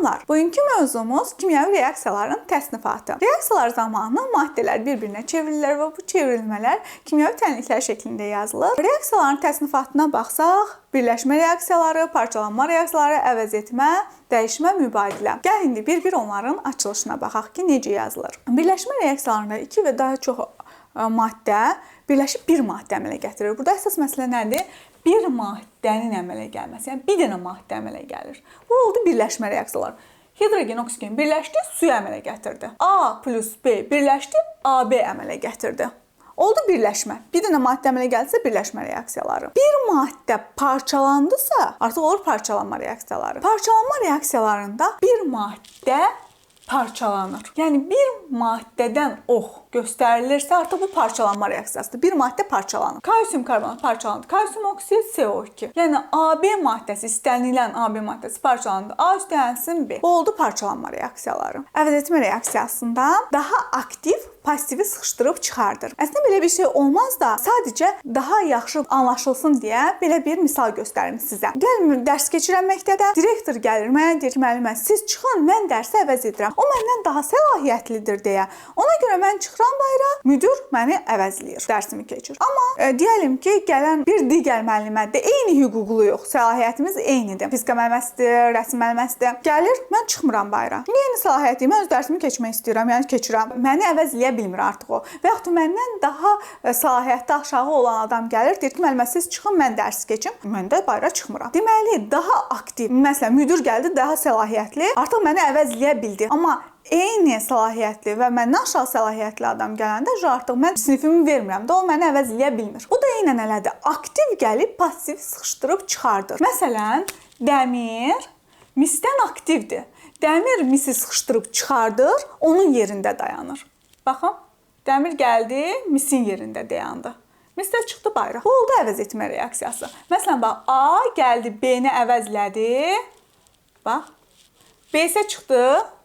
Salamlar. Bugünkü mövzumuz kimyəvi reaksiyaların təsnifatı. Reaksiyalar zamanı maddələr bir-birinə çevrilir və bu çevrilmələr kimyəvi tənliklər şəklində yazılır. Reaksiyaların təsnifatına baxsaq, birləşmə reaksiyaları, parçalanma reaksiyaları, əvəzetmə, dəyişmə, mübadilə. Gəl indi bir-bir onların açılışına baxaq ki, necə yazılır. Birləşmə reaksiyalarında 2 və daha çox maddə birləşib bir maddə əmələ gətirir. Burada əsas məsələ nədir? Bir maddənin əmələ gəlməsi. Yəni bir dənə maddə əmələ gəlir. Bu oldu birləşmə reaksiyaları. Hidrogen, oksigen birləşdi, suyu əmələ gətirdi. A plus B birləşdi, AB əmələ gətirdi. Oldu birləşmə. Bir dənə maddə əmələ gəlsə birləşmə reaksiyaları. Bir maddə parçalandısa, artıq olur parçalanma reaksiyaları. Parçalanma reaksiyalarında bir maddə parçalanır. Yəni bir maddədən ox göstərilirsə, artıq bu parçalanma reaksiyasıdır. Bir maddə parçalanır. Kalsium karbonat parçalandı. Kalsium oksid CO2. Yəni AB maddəsi, istənilən AB maddəsi parçalandı. A üstələnsin B. Bu oldu parçalanma reaksiyaları. Əvəzetmə reaksiyasında daha aktiv pasivi sıxışdırıb çıxardır. Əslində belə bir şey olmaz da, sadəcə daha yaxşı anlaşılsın deyə belə bir misal göstərim sizə. Gəlin dərs keçirən məktəbdə direktor gəlir, mənə deyir ki, müəllimə, siz çıxın, mən dərsi əvəz edirəm. O məndən daha səlahiyyətlidir deyə. Ona görə mən çıxıram bayra, müdir məni əvəzləyir, dərsimi keçir. Amma deyəlim ki, gələn bir digər müəllimə də eyni hüquqluyuq, səlahiyyətimiz eynidir. Fizika müəlliməsidir, rəsm müəlliməsidir. Gəlir, mən çıxmıram bayra. Çünki eyni səlahiyyətliyim, öz dərsimi keçmək istəyirəm, yəni keçirəm. Məni əvəzləyə bilmir artıq o. Və yaxud məndən daha səlahiyyətli aşağı olan adam gəlir, deyir ki, müəllimə siz çıxın, mən dərsi keçim. Mən də bayra çıxmıram. Deməli, daha aktiv, məsələn, müdir gəldi, daha səlahiyyətli, artıq məni əvəzləyə bildi. Amma eyni səlahiyyətli və məndən aşağı səlahiyyətli adam gələndə artıq mən sinifimi vermirəm də o məni əvəzləyə bilmir. Bu da eynən elədir. Aktiv gəlib pasiv sıxışdırıb çıxardır. Məsələn, dəmir misdən aktivdir. Dəmir misi sıxışdırıb çıxardır, onun yerində dayanır. Baxın, dəmir gəldi, misin yerində dayandı. Mis də çıxdı bayra. Bu oldu əvəz etmə reaksiyası. Məsələn, bax, A gəldi, B-ni əvəzlədi. Bax, B isə çıxdı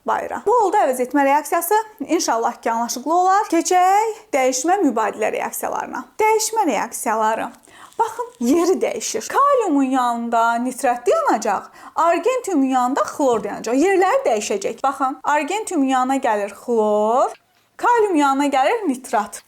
bayra. Bu oldu əvəz etmə reaksiyası. İnşallah ki, anlaşıqlı olar. Keçək dəyişmə mübadilə reaksiyalarına. Dəyişmə reaksiyaları. Baxın, yeri dəyişir. Kaliumun yanında nitrat yanacaq, argentiumun yanında xlor yanacaq. Yerləri dəyişəcək. Baxın, argentiumun yanına gəlir xlor, kalium yanına gəlir nitrat.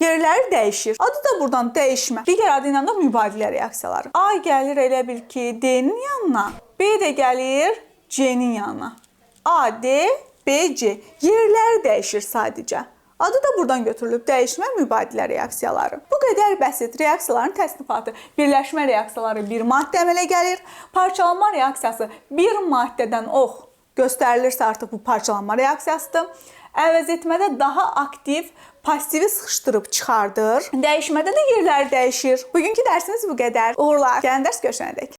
Yerləri dəyişir. Adı da buradan dəyişmə. Digər adı ilə də mübadilə reaksiyaları. A gəlir elə bil ki, D-nin yanına, B də gəlir C-nin yanına. A, D, B, C. Yerləri dəyişir sadəcə. Adı da buradan götürülüb dəyişmə mübadilə reaksiyaları. Bu qədər bəsit reaksiyaların təsnifatı. Birləşmə reaksiyaları bir maddə əmələ gəlir. Parçalanma reaksiyası bir maddədən ox göstərilirsə artıq bu parçalanma reaksiyasıdır. Əvəzetmədə daha aktiv pasivi sıxışdırıb çıxardır. Dəyişmədə də yerləri dəyişir. Bugünkü dərsimiz bu qədər. Uğurlar. Gələn dərs görüşənədək.